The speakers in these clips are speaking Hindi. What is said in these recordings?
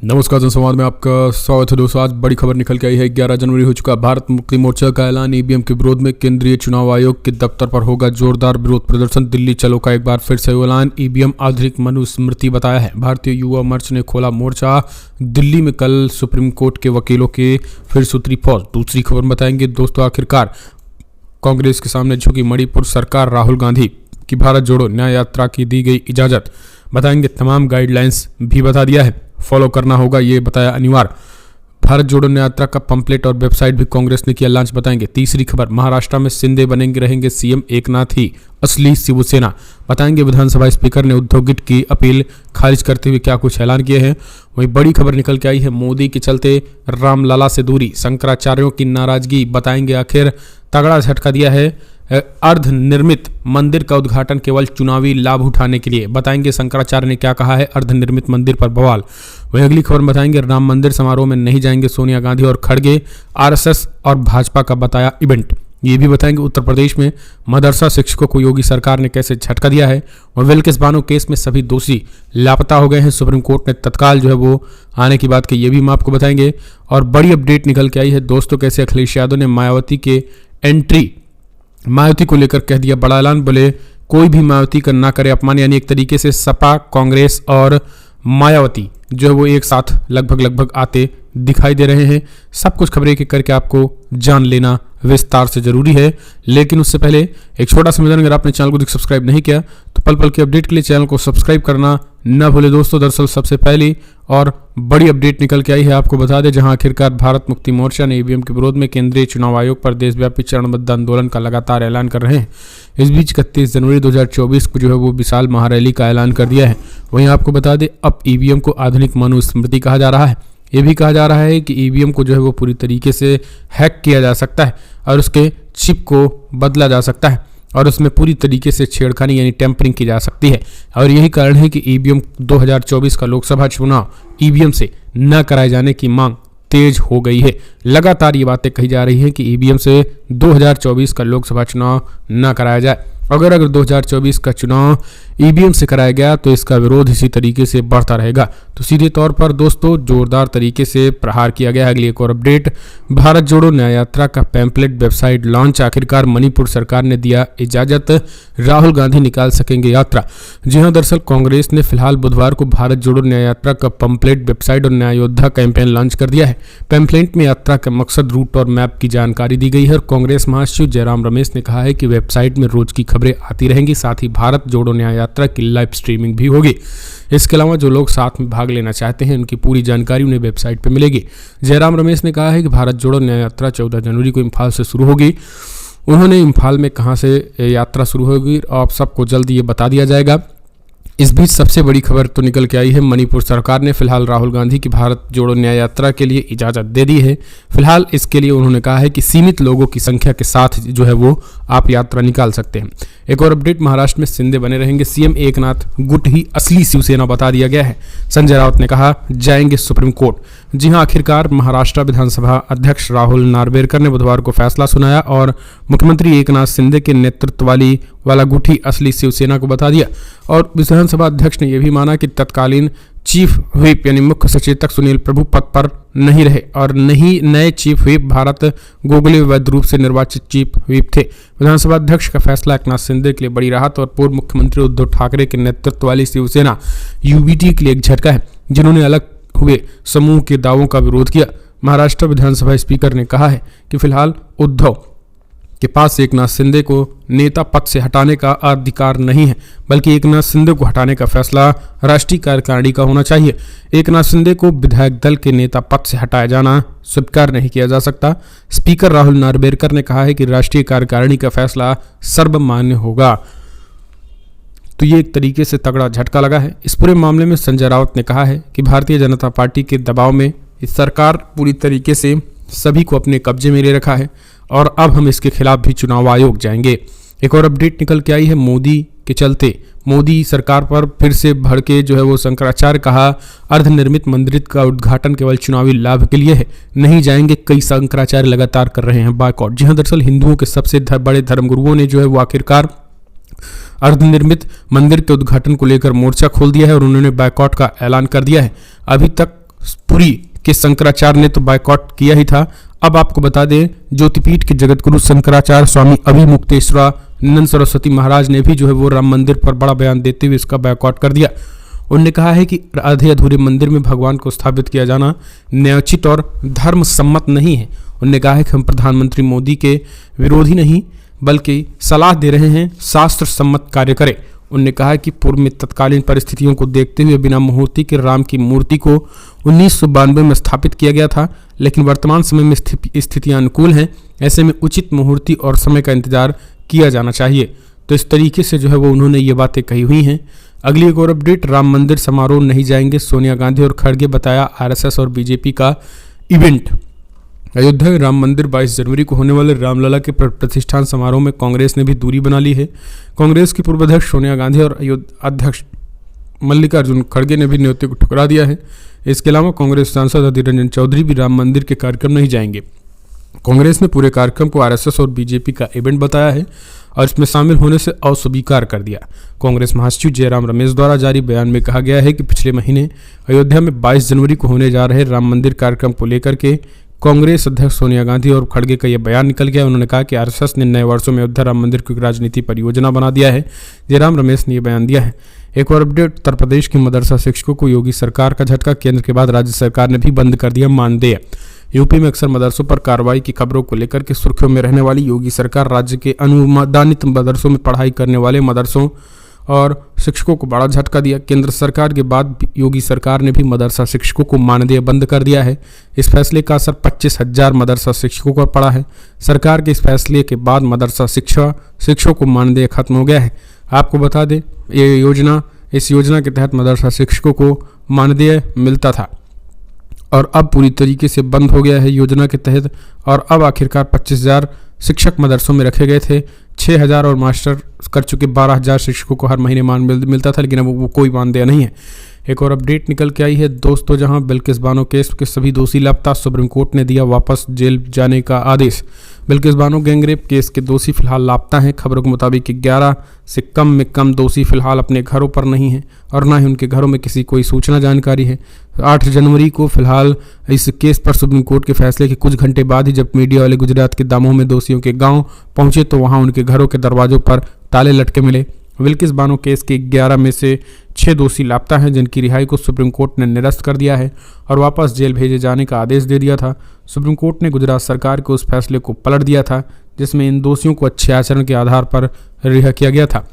नमस्कार जनसंवाद में आपका स्वागत है दोस्तों। आज बड़ी खबर निकल के आई है। 11 जनवरी हो चुका भारत मुक्ति मोर्चा का ऐलान। ईवीएम के विरोध में केंद्रीय चुनाव आयोग के दफ्तर पर होगा जोरदार विरोध प्रदर्शन। दिल्ली चलो का एक बार फिर से ऐलान। ईवीएम आधुनिक मनुस्मृति बताया है। भारतीय युवा मंच ने खोला मोर्चा। दिल्ली में कल सुप्रीम कोर्ट के वकीलों के फिर सुतरी फौज। दूसरी खबर बताएंगे दोस्तों। आखिरकार कांग्रेस के सामने झुकी मणिपुर सरकार। राहुल गांधी की भारत जोड़ो न्याय यात्रा की दी गई इजाजत। बताएंगे तमाम गाइडलाइंस भी बता दिया है, फॉलो करना होगा, ये बताया अनिवार्य। भारत जोड़ो न्याय यात्रा का पंपलेट और वेबसाइट भी कांग्रेस ने किया लॉन्च। बताएंगे। तीसरी खबर, महाराष्ट्र में शिंदे रहेंगे सीएम, एकनाथ ही असली शिवसेना। बताएंगे विधानसभा स्पीकर ने उद्धव गिट की अपील खारिज करते हुए क्या कुछ ऐलान किए हैं। वहीं बड़ी खबर निकल के आई है, मोदी के चलते रामलला से दूरी, शंकराचार्यों की नाराजगी। बताएंगे आखिर तगड़ा झटका दिया है। अर्ध निर्मित मंदिर का उद्घाटन केवल चुनावी लाभ उठाने के लिए। बताएंगे शंकराचार्य ने क्या कहा है। अर्ध निर्मित मंदिर पर बवाल। वहीं अगली खबर बताएंगे, राम मंदिर समारोह में नहीं जाएंगे सोनिया गांधी और खड़गे। आरएसएस और भाजपा का बताया इवेंट। ये भी बताएंगे उत्तर प्रदेश में मदरसा शिक्षकों को योगी सरकार ने कैसे झटका दिया है। और विल्किस बानो केस में सभी दोषी लापता हो गए हैं। सुप्रीम कोर्ट ने तत्काल वो आने की बात की, ये भी हम आपको बताएंगे। और बड़ी अपडेट निकल के आई है दोस्तों, कैसे अखिलेश यादव ने मायावती को लेकर कह दिया बड़ा ऐलान। बोले कोई भी मायावती का ना करे अपमान। यानी एक तरीके से सपा, कांग्रेस और मायावती वो एक साथ लगभग आते दिखाई दे रहे हैं। सब कुछ खबरें एक करके आपको जान लेना विस्तार से जरूरी है। लेकिन उससे पहले एक छोटा सा निवेदन, अगर आपने चैनल को सब्सक्राइब नहीं किया तो पल पल की अपडेट के लिए चैनल को सब्सक्राइब करना न भूले दोस्तों। दरअसल सबसे पहली और बड़ी अपडेट निकल के आई है, आपको बता दें, जहां आखिरकार भारत मुक्ति मोर्चा ने ईवीएम के विरोध में केंद्रीय चुनाव आयोग पर देशव्यापी चरणबद्ध आंदोलन का लगातार ऐलान कर रहे हैं। इस बीच 31 जनवरी 2024 को वो विशाल महारैली का ऐलान कर दिया है। वहीं आपको बता दें, अब ईवीएम को आधुनिक मनुस्मृति कहा जा रहा है। ये भी कहा जा रहा है कि ईवीएम को वो पूरी तरीके से हैक किया जा सकता है और उसके चिप को बदला जा सकता है और उसमें पूरी तरीके से छेड़खानी यानी टेम्परिंग की जा सकती है। और यही कारण है कि ईवीएम 2024 का लोकसभा चुनाव ईवीएम से न कराए जाने की मांग तेज हो गई है। लगातार ये बातें कही जा रही हैं कि ईवीएम से 2024 का लोकसभा चुनाव न कराया जाए। अगर 2024 का चुनाव ईवीएम से कराया गया तो इसका विरोध इसी तरीके से बढ़ता रहेगा। तो सीधे तौर पर दोस्तों जोरदार तरीके से प्रहार किया गया। अगली एक और अपडेट, भारत जोड़ो न्याय यात्रा का पैम्पलेट वेबसाइट लॉन्च। आखिरकार मणिपुर सरकार ने दिया इजाजत, राहुल गांधी निकाल सकेंगे यात्रा। जी हां, दरअसल कांग्रेस ने फिलहाल बुधवार को भारत जोड़ो न्याय यात्रा का पैम्पलेट वेबसाइट और न्याय योद्धा कैंपेन लॉन्च कर दिया है। पैम्पलेट में यात्रा का मकसद, रूट और मैप की जानकारी दी गई है। और कांग्रेस महासचिव जयराम रमेश ने कहा है कि वेबसाइट में रोज की खबरें आती रहेंगी, साथ ही भारत जोड़ो न्याय यात्रा की लाइव स्ट्रीमिंग भी होगी। इसके अलावा जो लोग साथ में भाग लेना चाहते हैं उनकी पूरी जानकारी उन्हें वेबसाइट पर मिलेगी। जयराम रमेश ने कहा है कि भारत जोड़ो न्याय यात्रा 14 जनवरी को इम्फाल से शुरू होगी। उन्होंने इम्फाल में कहां से यात्रा शुरू होगी और आप सबको जल्द ये बता दिया जाएगा। इस बीच सबसे बड़ी खबर तो निकल के आई है, मणिपुर सरकार ने फिलहाल राहुल गांधी की भारत जोड़ो न्याय यात्रा के लिए इजाजत दे दी है। फिलहाल इसके लिए उन्होंने कहा है कि सीमित लोगों की संख्या के साथ वो आप यात्रा निकाल सकते हैं। एक और अपडेट, महाराष्ट्र में शिंदे बने रहेंगे सीएम, एकनाथ गुट ही असली शिवसेना बता दिया गया है। संजय राउत ने कहा जाएंगे सुप्रीम कोर्ट। जी हां, आखिरकार महाराष्ट्र विधानसभा अध्यक्ष राहुल नार्वेकर ने बुधवार को फैसला सुनाया और मुख्यमंत्री एकनाथ शिंदे के नेतृत्व वाला गुट ही असली शिवसेना को बता दिया। और विधानसभा अध्यक्ष ने यह भी माना कि तत्कालीन चीफ व्हिप यानी मुख्य सचेतक सुनील प्रभु पद पर नहीं रहे और नहीं नए चीफ व्हिप भारत गोगले वैध रूप से निर्वाचित चीफ व्हिप थे। विधानसभा अध्यक्ष का फैसला एकनाथ शिंदे के लिए बड़ी राहत और पूर्व मुख्यमंत्री उद्धव ठाकरे के नेतृत्व वाली शिवसेना यूबीटी के लिए एक झटका है, जिन्होंने अलग हुए समूह के दावों का विरोध किया। महाराष्ट्र विधानसभा स्पीकर ने कहा है कि फिलहाल उद्धव के पास एकनाथ शिंदे को नेता पद से हटाने का अधिकार नहीं है, बल्कि एकनाथ शिंदे को हटाने का फैसला राष्ट्रीय कार्यकारिणी का होना चाहिए। एकनाथ शिंदे को विधायक दल के नेता पद से हटाया जाना स्वीकार नहीं किया जा सकता। स्पीकर राहुल नार्वेकर ने कहा है कि राष्ट्रीय कार्यकारिणी का फैसला सर्वमान्य होगा। तो ये एक तरीके से तगड़ा झटका लगा है। इस पूरे मामले में संजय राउत ने कहा है कि भारतीय जनता पार्टी के दबाव में इस सरकार पूरी तरीके से सभी को अपने कब्जे में ले रखा है और अब हम इसके खिलाफ भी चुनाव आयोग जाएंगे। एक और अपडेट निकल के आई है, मोदी के चलते मोदी सरकार पर फिर से भड़के वो शंकराचार्य। कहा अर्धनिर्मित मंदिर का उद्घाटन केवल चुनावी लाभ के लिए है, नहीं जाएंगे। कई शंकराचार्य लगातार कर रहे हैं बायकॉट। जी हाँ, दरअसल हिंदुओं के सबसे बड़े धर्मगुरुओं ने वो आखिरकार अर्धनिर्मित मंदिर के उद्घाटन को लेकर मोर्चा खोल दिया है और उन्होंने बायकॉट का ऐलान कर दिया है। अभी तक पुरी के शंकराचार्य ने तो बायकॉट किया ही था। अब आपको बता दें, ज्योतिपीठ के जगतगुरु शंकराचार्य स्वामी अभिमुक्तेश्वरानंद सरस्वती महाराज ने भी जो है वो राम मंदिर पर बड़ा बयान देते हुए इसका बायकॉट कर दिया। उन्होंने कहा है कि आधे अधूरे मंदिर में भगवान को स्थापित किया जाना न्यायोचित और धर्म सम्मत नहीं है। उन्होंने कहा है कि हम प्रधानमंत्री मोदी के विरोधी नहीं बल्कि सलाह दे रहे हैं, शास्त्र सम्मत कार्य करें। उन्होंने कहा कि पूर्व में तत्कालीन परिस्थितियों को देखते हुए बिना मुहूर्ती के राम की मूर्ति को 1992 में स्थापित किया गया था, लेकिन वर्तमान समय में स्थितियां अनुकूल हैं। ऐसे में उचित मुहूर्ती और समय का इंतजार किया जाना चाहिए। तो इस तरीके से जो है वो उन्होंने ये बातें कही हुई हैं। अगली एक और अपडेट, राम मंदिर समारोह नहीं जाएंगे सोनिया गांधी और खड़गे, बताया आरएसएस और बीजेपी का इवेंट। अयोध्या में राम मंदिर 22 जनवरी को होने वाले रामलला के प्रतिष्ठान समारोह में कांग्रेस ने भी दूरी बना ली है। कांग्रेस की पूर्व अध्यक्ष सोनिया गांधी और अध्यक्ष मल्लिकार्जुन खड़गे ने भी न्योते को ठुकरा दिया है। इसके अलावा कांग्रेस सांसद अधीर रंजन चौधरी भी राम मंदिर के कार्यक्रम नहीं जाएंगे। कांग्रेस ने पूरे कार्यक्रम को आरएसएस और बीजेपी का इवेंट बताया है और इसमें शामिल होने से अस्वीकार कर दिया। कांग्रेस महासचिव जयराम रमेश द्वारा जारी बयान में कहा गया है कि पिछले महीने अयोध्या में 22 जनवरी को होने जा रहे राम मंदिर कार्यक्रम को लेकर के कांग्रेस अध्यक्ष सोनिया गांधी और खड़गे का यह बयान निकल गया। उन्होंने कहा कि आरएसएस ने नए वर्षों में अयोध्या राम मंदिर को एक राजनीति परियोजना बना दिया है। जयराम रमेश ने यह बयान दिया है। एक और अपडेट, उत्तर प्रदेश के मदरसा शिक्षकों को योगी सरकार का झटका, केंद्र के बाद राज्य सरकार ने भी बंद कर दिया मानदेय। यूपी में अक्सर मदरसों पर कार्रवाई की खबरों को लेकर के सुर्खियों में रहने वाली योगी सरकार राज्य के अनुदानित मदरसों में पढ़ाई करने वाले मदरसों और शिक्षकों को बड़ा झटका दिया। केंद्र सरकार के बाद योगी सरकार ने भी मदरसा शिक्षकों को मानदेय बंद कर दिया है। इस फैसले का असर 25,000 मदरसा शिक्षकों पर पड़ा है। सरकार के इस फैसले के बाद मदरसा शिक्षकों को मानदेय खत्म हो गया है। आपको बता दें, इस योजना के तहत मदरसा शिक्षकों को मानदेय मिलता था और अब पूरी तरीके से बंद हो गया है योजना के तहत। और अब आखिरकार 25,000 शिक्षक मदरसों में रखे गए थे। 6,000 और मास्टर कर चुके 12,000 शिक्षकों को हर महीने मिलता था, लेकिन अब वो कोई मानदेय नहीं है। एक और अपडेट निकल के आई है दोस्तों, जहां बिल्किस बानो केस के सभी दोषी लापता, सुप्रीम कोर्ट ने दिया वापस जेल जाने का आदेश। बिल्किस बानो गैंगरेप केस के दोषी फिलहाल लापता हैं। खबरों के मुताबिक 11 से कम में कम दोषी फिलहाल अपने घरों पर नहीं हैं और ना ही उनके घरों में किसी कोई सूचना जानकारी है। 8 जनवरी को फिलहाल इस केस पर सुप्रीम कोर्ट के फैसले के कुछ घंटे बाद ही जब मीडिया वाले गुजरात के दामोह में दोषियों के गाँव पहुंचे तो वहां उनके घरों के दरवाजों पर ताले लटके मिले। बिल्किस बानो केस के 11 में से 6 दोषी लापता हैं, जिनकी रिहाई को सुप्रीम कोर्ट ने निरस्त कर दिया है और वापस जेल भेजे जाने का आदेश दे दिया था। सुप्रीम कोर्ट ने गुजरात सरकार के उस फैसले को पलट दिया था जिसमें इन दोषियों को अच्छे आचरण के आधार पर रिहा किया गया था।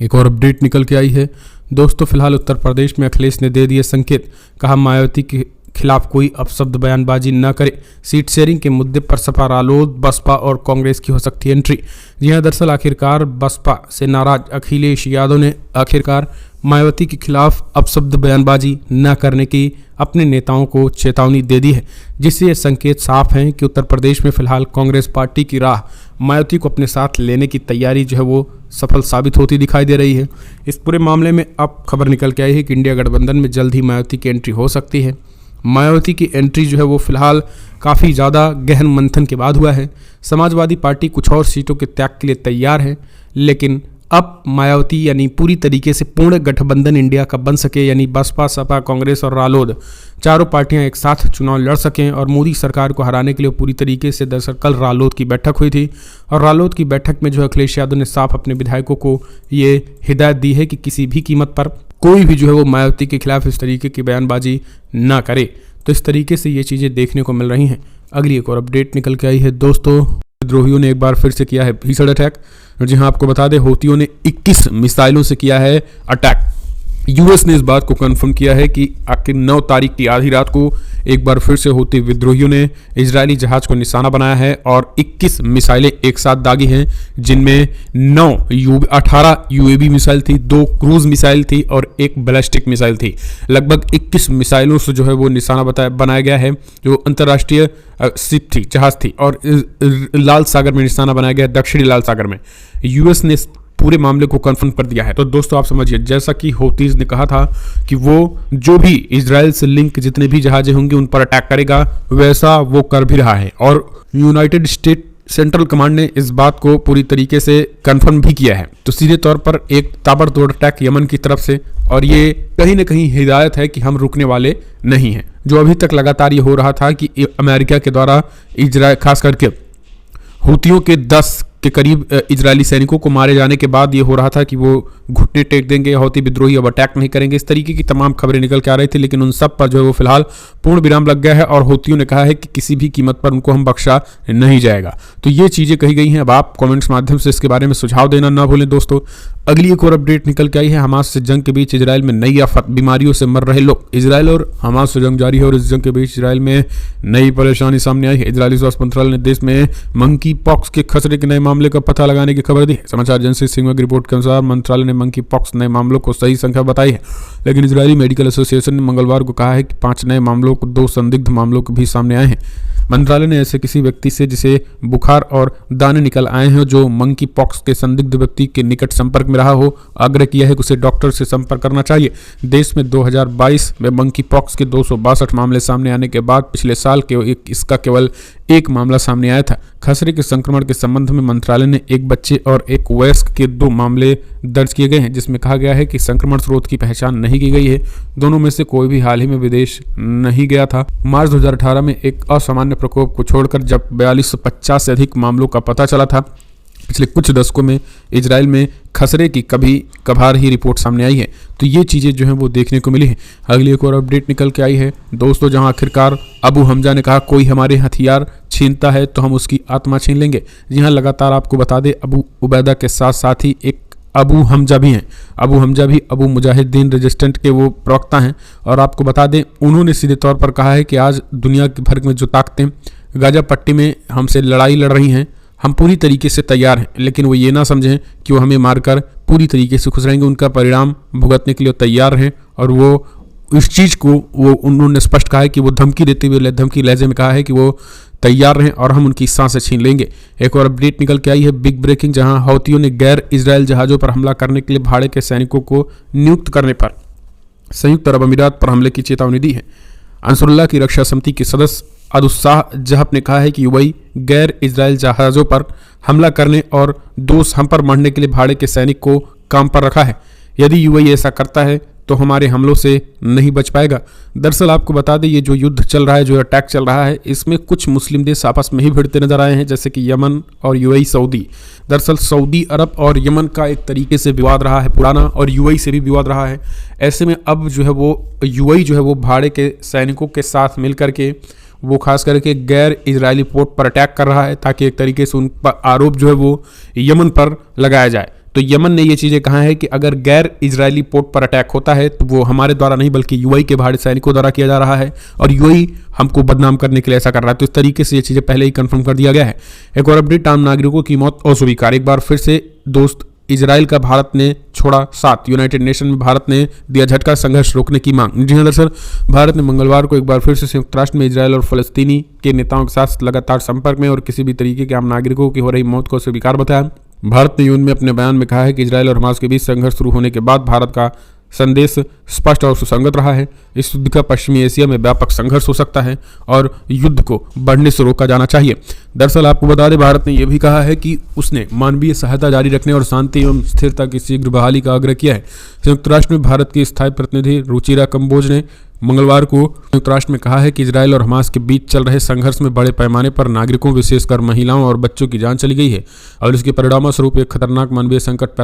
एक और अपडेट निकल के आई है दोस्तों, फिलहाल उत्तर प्रदेश में अखिलेश ने दे दिए संकेत, कहा मायावती के खिलाफ कोई अपशब्द बयानबाजी न करे। सीट शेयरिंग के मुद्दे पर सपा, रालोद, बसपा और कांग्रेस की हो सकती है एंट्री। जी हां, दरअसल आखिरकार बसपा से नाराज अखिलेश यादव ने आखिरकार मायावती के खिलाफ अपशब्द बयानबाजी न करने की अपने नेताओं को चेतावनी दे दी है, जिससे ये संकेत साफ हैं कि उत्तर प्रदेश में फिलहाल कांग्रेस पार्टी की राह मायावती को अपने साथ लेने की तैयारी जो है वो सफल साबित होती दिखाई दे रही है। इस पूरे मामले में अब खबर निकल के आई है कि इंडिया गठबंधन में जल्द ही मायावती की एंट्री हो सकती है। मायावती की एंट्री जो है वो फिलहाल काफ़ी ज़्यादा गहन मंथन के बाद हुआ है। समाजवादी पार्टी कुछ और सीटों के त्याग के लिए तैयार है, लेकिन अब मायावती यानी पूरी तरीके से पूर्ण गठबंधन इंडिया का बन सके, यानी बसपा, सपा, कांग्रेस और रालोद चारों पार्टियां एक साथ चुनाव लड़ सकें और मोदी सरकार को हराने के लिए पूरी तरीके से दरअसल कल रालोद की बैठक हुई थी और रालोद की बैठक में जो अखिलेश यादव ने साफ अपने विधायकों को ये हिदायत दी है कि किसी भी कीमत पर कोई भी जो है वो मायावती के खिलाफ इस तरीके की बयानबाजी ना करे। तो इस तरीके से ये चीज़ें देखने को मिल रही हैं। अगली एक और अपडेट निकल के आई है दोस्तों, विद्रोहियों ने एक बार फिर से किया है भीषण अटैक। जी हाँ, आपको बता दें हूतियों ने 21 मिसाइलों से किया है अटैक। यूएस ने इस बात को कंफर्म किया है कि आखिर 9 तारीख की आधी रात को एक बार फिर से हूती विद्रोहियों ने इजरायली जहाज को निशाना बनाया है और 21 मिसाइलें एक साथ दागी हैं, जिनमें 18 यूएवी मिसाइल थी, 2 क्रूज मिसाइल थी और 1 बैलिस्टिक मिसाइल थी। लगभग 21 मिसाइलों से जो है वो निशाना बनाया गया है, जो अंतर्राष्ट्रीय शिप थी, जहाज थी और लाल सागर में निशाना बनाया गया, दक्षिणी लाल सागर में। यूएस ने पूरे मामले को कंफर्म कर दिया है। तो दोस्तों आप समझिए, जैसा कि हौतीज ने कहा था कि वो जो भी इजराइल से लिंक जितने भी जहाजें होंगे उन पर अटैक करेगा, वैसा वो कर भी रहा है और यूनाइटेड स्टेट सेंट्रल कमांड ने इस बात को पूरी तरीके से कंफर्म भी किया है। तो सीधे तौर पर एक ताबड़तोड़ अटैक यमन की तरफ से, और ये कहीं ना कहीं हिदायत है कि हम रुकने वाले नहीं हैं। जो अभी तक लगातार ये हो रहा था कि अमेरिका के द्वारा इजराइल, खास करके हूतियों के 10 के करीब इजरायली सैनिकों को मारे जाने के बाद ये हो रहा था कि वो घुटने टेक देंगे, हौती विद्रोही अब अटैक नहीं करेंगे, इस तरीके की तमाम खबरें निकल के आ रही थी। लेकिन उन सब पर जो है वो फिलहाल पूर्ण विराम लग गया है और हौतियों ने कहा है कि किसी भी कीमत पर उनको हम बख्शा नहीं जाएगा। तो ये चीज़ें कही गई हैं। अब आप कमेंट्स माध्यम से इसके बारे में सुझाव देना ना भूलें दोस्तों। अगली एक और अपडेट निकल के आई है। हमास से जंग के बीच इजराइल में नई आफत, बीमारियों से मर रहे लोग। इजराइल और हमास से जंग जारी है और इस जंग के बीच इजराइल में नई परेशानी सामने आई है। इजरायली स्वास्थ्य मंत्रालय ने देश में मंकी पॉक्स के खसरे के नए मामले का पता लगाने की खबर दी है। समाचार एजेंसी सिंगवा की रिपोर्ट के अनुसार मंत्रालय ने मंकी पॉक्स नए मामलों को सही संख्या बताई है, लेकिन इजरायली मेडिकल एसोसिएशन ने मंगलवार को कहा है कि 5 नए मामलों को 2 संदिग्ध मामलों को भी सामने आए हैं। मंत्रालय ने ऐसे किसी व्यक्ति से जिसे बुखार और दाने निकल आए हैं जो मंकी पॉक्स के संदिग्ध व्यक्ति के निकट संपर्क में रहा हो, आग्रह किया है कि उसे डॉक्टर से संपर्क करना चाहिए। देश में 2022 में मंकी पॉक्स के 262 मामले सामने आने के बाद पिछले साल इसका केवल 1 मामला सामने आया था। खसरे के संक्रमण के संबंध में मंत्रालय ने एक बच्चे और एक वयस्क के 2 मामले दर्ज किए गए हैं, जिसमें कहा गया है कि संक्रमण स्रोत की पहचान नहीं की गई है। दोनों में से कोई भी हाल ही में विदेश नहीं गया था। मार्च 2018 में एक असामान्य प्रकोप को छोड़कर जब 4250 से अधिक मामलों का पता चला था, पिछले कुछ दशकों में इजराइल में खसरे की कभी कभार ही रिपोर्ट सामने आई है। तो ये चीज़ें जो हैं वो देखने को मिली हैं। अगली एक और अपडेट निकल के आई है दोस्तों, जहां आखिरकार अबू हमजा ने कहा कोई हमारे हथियार छीनता है तो हम उसकी आत्मा छीन लेंगे। जी हाँ, लगातार आपको बता दें अबू उबैदा के साथ साथ ही एक अबू हमजा भी हैं। अबू हमजा भी अबू मुजाहिदीन रेजिस्टेंट के वो प्रवक्ता हैं और आपको बता दें उन्होंने सीधे तौर पर कहा है कि आज दुनिया भर में जो ताकतें गाजा पट्टी में हमसे लड़ाई लड़ रही हैं, हम पूरी तरीके से तैयार हैं, लेकिन वो ये ना समझें कि वो हमें मारकर पूरी तरीके से खुश रहेंगे। उनका परिणाम भुगतने के लिए तैयार हैं और वो इस चीज़ को वो उन्होंने स्पष्ट कहा है कि वो धमकी देते हुए धमकी लहजे में कहा है कि वो तैयार रहें और हम उनकी सांसें छीन लेंगे। एक और अपडेट निकल के आई है बिग ब्रेकिंग, जहां हौतियों ने गैर इजरायल जहाज़ों पर हमला करने के लिए भाड़े के सैनिकों को नियुक्त करने पर संयुक्त अरब अमीरात पर हमले की चेतावनी दी है। अंसरुल्लाह की रक्षा समिति के सदस्य अदुस्साह जहब ने कहा है कि यूएई गैर इजरायल जहाज़ों पर हमला करने और दोस्त हम पर मरने के लिए भाड़े के सैनिक को काम पर रखा है। यदि यूएई ऐसा करता है तो हमारे हमलों से नहीं बच पाएगा। दरअसल आपको बता दें ये जो युद्ध चल रहा है, जो अटैक चल रहा है, इसमें कुछ मुस्लिम देश आपस में ही भिड़ते नजर आए हैं, जैसे कि यमन और यूएई सऊदी। दरअसल सऊदी अरब और यमन का एक तरीके से विवाद रहा है पुराना, और यूएई से भी विवाद रहा है। ऐसे में अब जो है वो यूएई जो है वो भाड़े के सैनिकों के साथ मिल करके वो खास करके गैर इजरायली पोर्ट पर अटैक कर रहा है, ताकि एक तरीके से उन पर आरोप जो है वो यमन पर लगाया जाए। तो यमन ने ये चीज़ें कहा है कि अगर गैर इजरायली पोर्ट पर अटैक होता है तो वो हमारे द्वारा नहीं बल्कि यूएई के भाड़े सैनिकों द्वारा किया जा रहा है और यूएई हमको बदनाम करने के लिए ऐसा कर रहा है। तो इस तरीके से ये चीज़ें पहले ही कंफर्म कर दिया गया है। एक और अपडेट, आम नागरिकों की मौत अस्वीकार। एक बार फिर से दोस्त इजराइल का भारत ने छोड़ा साथ। यूनाइटेड नेशन में भारत ने दिया झटका, संघर्ष रोकने की मांग। जी हाँ, दरअसल भारत ने मंगलवार को एक बार फिर से संयुक्त राष्ट्र में इजराइल और फलस्तीनी के नेताओं के साथ लगातार संपर्क में और किसी भी तरीके के आम नागरिकों की हो रही मौत को स्वीकार बताया। भारत ने यूएन में अपने बयान में कहा है कि इजराइल और हमास के बीच संघर्ष शुरू होने के बाद भारत का संदेश स्पष्ट और सुसंगत रहा है। इस युद्ध का पश्चिमी एशिया में व्यापक संघर्ष हो सकता है और युद्ध को बढ़ने से रोका जाना चाहिए। दरअसल आपको बता दें भारत ने यह भी कहा है कि उसने मानवीय सहायता जारी रखने और शांति एवं स्थिरता की शीघ्र बहाली का आग्रह किया है। संयुक्त राष्ट्र में भारत की स्थायी प्रतिनिधि रुचिरा कंबोज ने मंगलवार को संयुक्त राष्ट्र में कहा है कि इजराइल और हमास के बीच चल रहे संघर्ष में बड़े पैमाने पर नागरिकों विशेषकर महिलाओं और बच्चों की जान चली गई है और इसके परिणामस्वरूप एक खतरनाक मानवीय संकट